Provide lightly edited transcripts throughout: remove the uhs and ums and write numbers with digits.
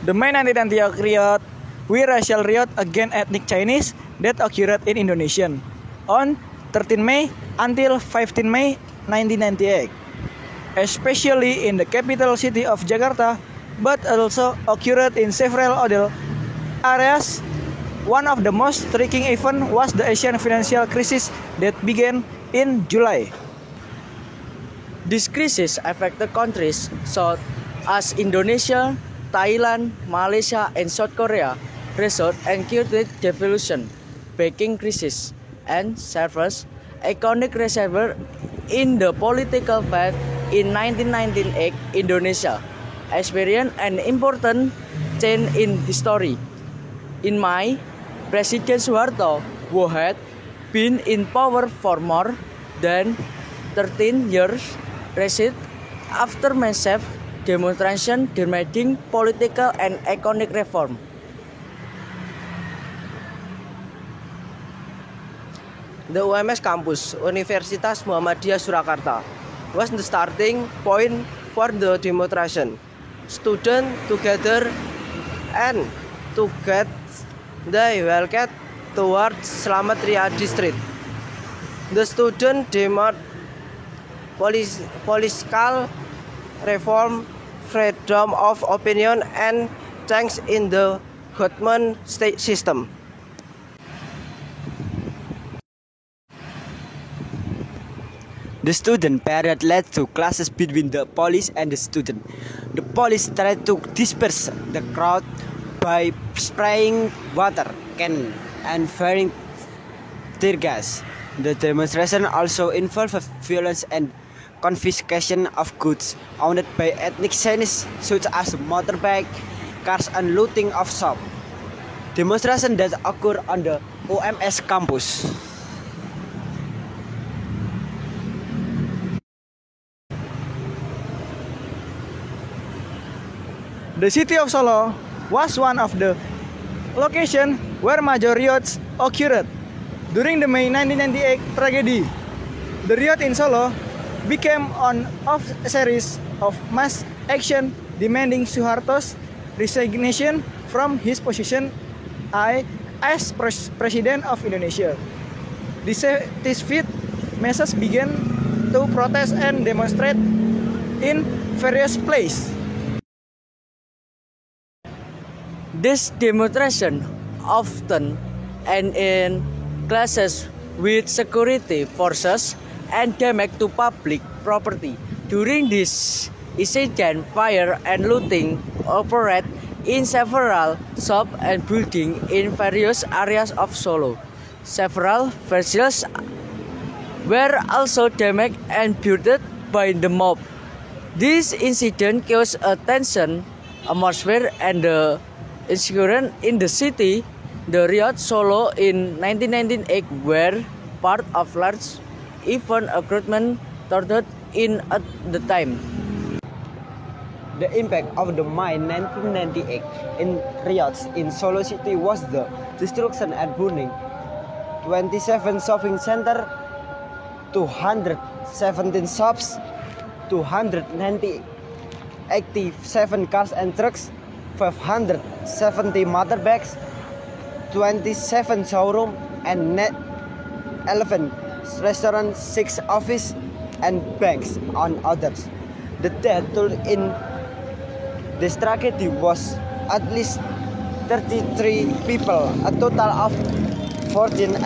The May 1998 riot, we racial riot against ethnic Chinese that occurred in Indonesia on 13 May until 15 May 1998, especially in the capital city of Jakarta, but also occurred in several other areas. One of the most striking events was the Asian financial crisis that began in July. This crisis affected countries such as Indonesia, Thailand, Malaysia, and South Korea, result and created devolution, banking crisis, and servers economic reservoir in the political fight in 1998. Indonesia experienced an important change in history. In May, President Suharto, who had been in power for more than 13 years, resigned after massive demonstration demanding political and economic reform. The UMS campus, Universitas Muhammadiyah Surakarta, was the starting point for the demonstration. Students together and to get the walked towards Slamet Riyadi Street. The student demand political reform, freedom of opinion, and change in the government state system. The student period led to clashes between the police and the student. The police tried to disperse the crowd by spraying water can and firing tear gas. The demonstration also involved violence and confiscation of goods owned by ethnic Chinese, such as motorbike, cars, and looting of shops. Demonstrations that occur on the UMS campus. The city of Solo was one of the locations where major riots occurred during the May 1998 tragedy. The riot in Solo became one of a series of mass action demanding Suharto's resignation from his position as President of Indonesia. Dissatisfied masses began to protest and demonstrate in various places. This demonstration often end in clashes with security forces and damage to public property. During this incident, fire and looting operate in several shops and buildings in various areas of Solo. Several vessels were also damaged and burned by the mob. This incident caused a tension atmosphere and the insecurity in the city. The riot Solo in 1998 were part of large event recruitment started in at the time. The impact of the May 1998 in riots in Solo City was the destruction and burning 27 shopping centers, 217 shops, 287 cars and trucks, 570 motorbikes, 27 showrooms, and 11 restaurants, 6 offices, and banks, on others. The death toll in this tragedy was at least 33 people. A total of 14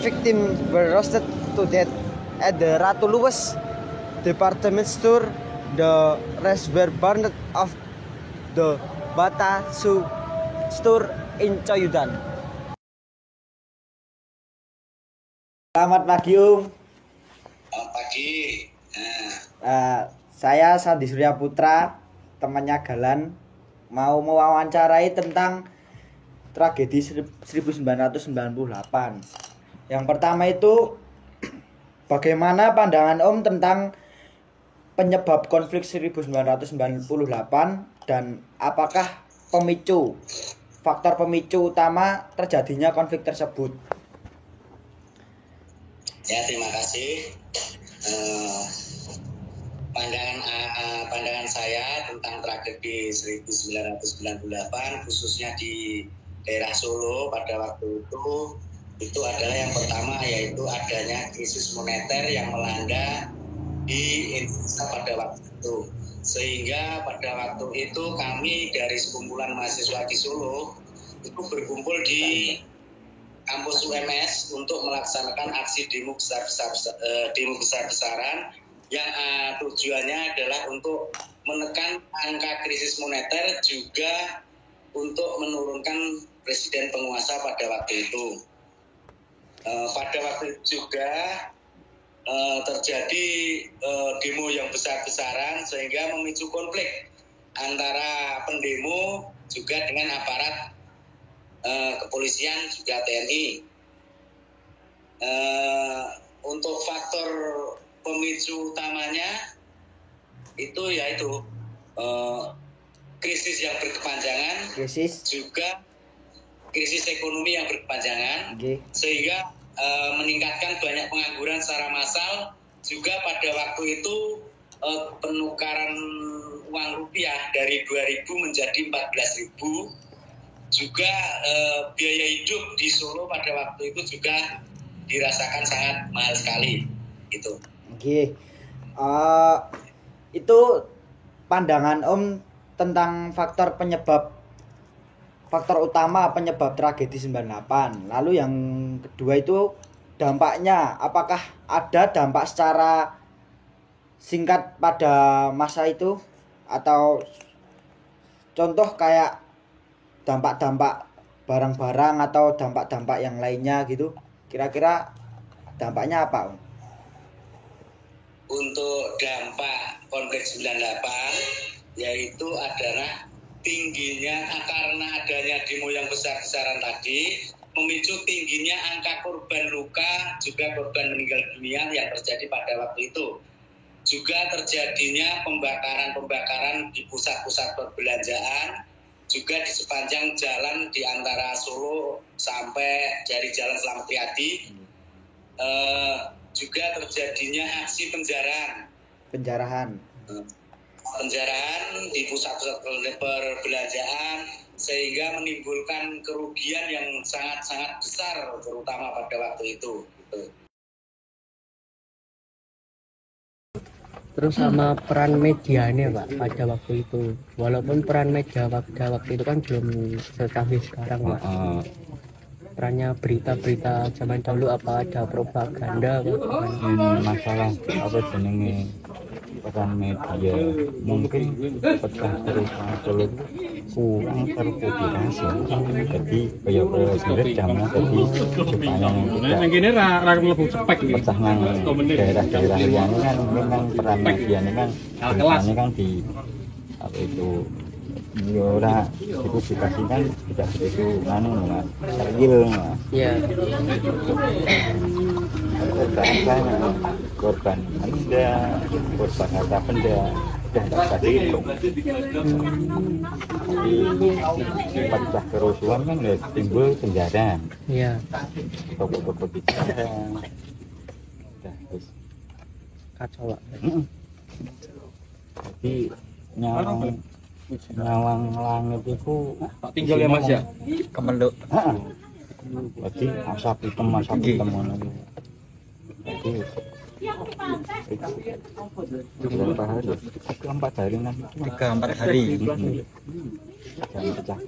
victims were roasted to death at the Ratu Luwes department store. The rest were burned off the Bata store in Coyudan. Selamat pagi, Selamat pagi. Saya Sandi Surya Putra, temannya Galan, mau mewawancarai tentang tragedi 1998. Yang pertama itu, bagaimana pandangan Om tentang penyebab konflik 1998 dan apakah faktor pemicu utama terjadinya konflik tersebut? Ya, terima kasih. pandangan saya tentang tragedi 1998 khususnya di daerah Solo pada waktu itu adalah yang pertama, yaitu adanya krisis moneter yang melanda di Indonesia pada waktu itu. Sehingga pada waktu itu kami dari sekumpulan mahasiswa di Solo itu berkumpul di kampus UMS untuk melaksanakan aksi demo besar-besaran yang tujuannya adalah untuk menekan angka krisis moneter, juga untuk menurunkan presiden penguasa pada waktu itu. Pada waktu itu juga terjadi demo yang besar-besaran sehingga memicu konflik antara pendemo juga dengan aparat kepolisian juga TNI. Untuk faktor pemicu utamanya itu yaitu krisis yang berkepanjangan, juga krisis ekonomi yang berkepanjangan, sehingga meningkatkan banyak pengangguran secara massal. Juga pada waktu itu penukaran uang rupiah dari 2.000 menjadi 14.000. Juga biaya hidup di Solo pada waktu itu juga dirasakan sangat mahal sekali gitu. Itu pandangan Om tentang faktor utama penyebab tragedi 98. Lalu yang kedua itu dampaknya, apakah ada dampak secara singkat pada masa itu, atau contoh kayak dampak-dampak barang-barang atau dampak-dampak yang lainnya gitu, kira-kira dampaknya apa Om? Untuk dampak konflik 98 yaitu adalah tingginya karena adanya demo yang besar-besaran tadi memicu tingginya angka korban luka juga korban meninggal dunia yang terjadi pada waktu itu. Juga terjadinya pembakaran di pusat-pusat perbelanjaan, juga di sepanjang jalan di antara Solo sampai dari Jalan Slamet Riyadi. Juga terjadinya aksi penjarahan di pusat-pusat perbelanjaan, sehingga menimbulkan kerugian yang sangat-sangat besar terutama pada waktu itu gitu. Terus sama peran medianya Pak pada waktu itu, walaupun peran media pada waktu itu kan belum secanggih sekarang Pak. Perannya berita-berita zaman dahulu, apa ada propaganda masalah apa jenenge peran media mungkin pecah terus kurang terpublikasi, jadi kayak jamnya jadi supaya tidak pecah nang daerah-daerah yang kan memang peran media ini kan beritanya kan di apa itu ora dipublikasikan tidak begitu Mas real Mas. Iya. Korban benda, korban harta benda dan tadi itu. Pecah kerusuhan kan timbul penjara. Iya. Toko-toko di penjara. Terus kacau Pak. Jadi nyawang langit itu tinggal ya Mas ya, Kemenduk. Jadi asap hitam ngono. Jadi berapa hari? 3-4 hari nanti. 3-4 hari. Pecah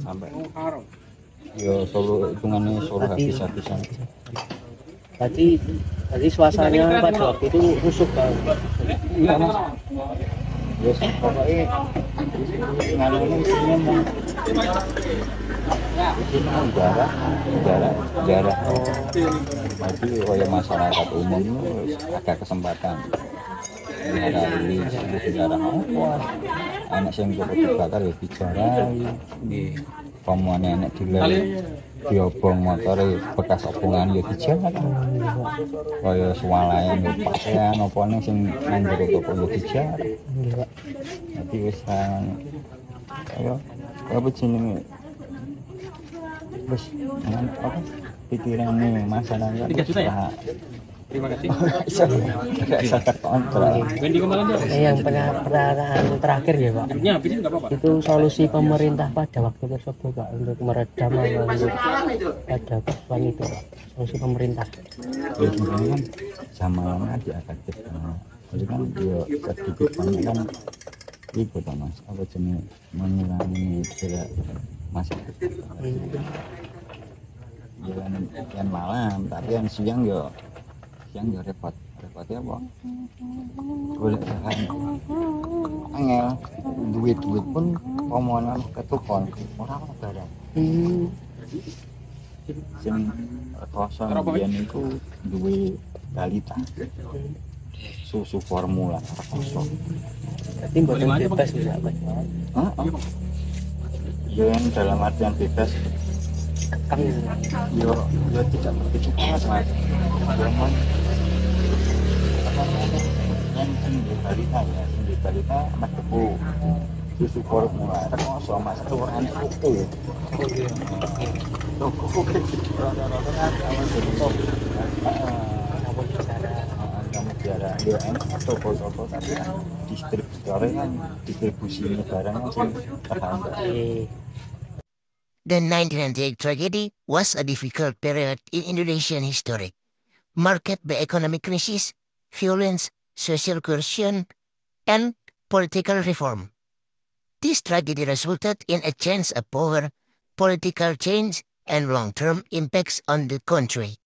sampai. Yo Solo hitungannya Solo habis-habisan. Tadi suasananya pada waktu itu rusuk Pak. Iya Mas. Yes, pokoknya ngalungnya isinya mau jarak. Jadi oleh masyarakat umum ada kesempatan ada ini sejarah apa anak yang dibakar ya dijarai pemuannya anak diobong motor bekas obongan ya dijarai kaya swalayan pakaian apa nih sing nang toko ya dijarai. Jadi wis ayo apa jenenge wis apa pikirane masyarakat 3 juta ya Terima kasih. Saya kontrak. Wendy Kemalan ya. Yang pertanyaan terakhir ya Pak. Hidupnya habis itu nggak apa-apa. Itu solusi pemerintah pada waktu tersebut Pak untuk meredam pada kesulitan itu Pak. Solusi pemerintah. Ya sebenarnya kan zamannya diefektif. Jadi kan dia sedikit banyak kan itu Mas. Apa jenis mengurangi gerak masyarakat. Yang malam, tapi yang siang ya repotnya apa? Golek bahan angel, duit pun pomonan ketukon orang barang. Sing kosong biyen iku duwe balita. Susu formula kosong. Berarti mboten bebas ya Pak. Yang dalam artian bebas Kekang yo tidak begitu Mas. Zaman yang tinggi balita amat kebu susu formula kosong Mas turan oke. Kamu bicara dia enak toko-toko tapi distributornya kan distribusinya barangnya sih terhambat. The 1998 tragedy was a difficult period in Indonesian history, marked by economic crisis, violence, social coercion, and political reform. This tragedy resulted in a change of power, political change, and long-term impacts on the country.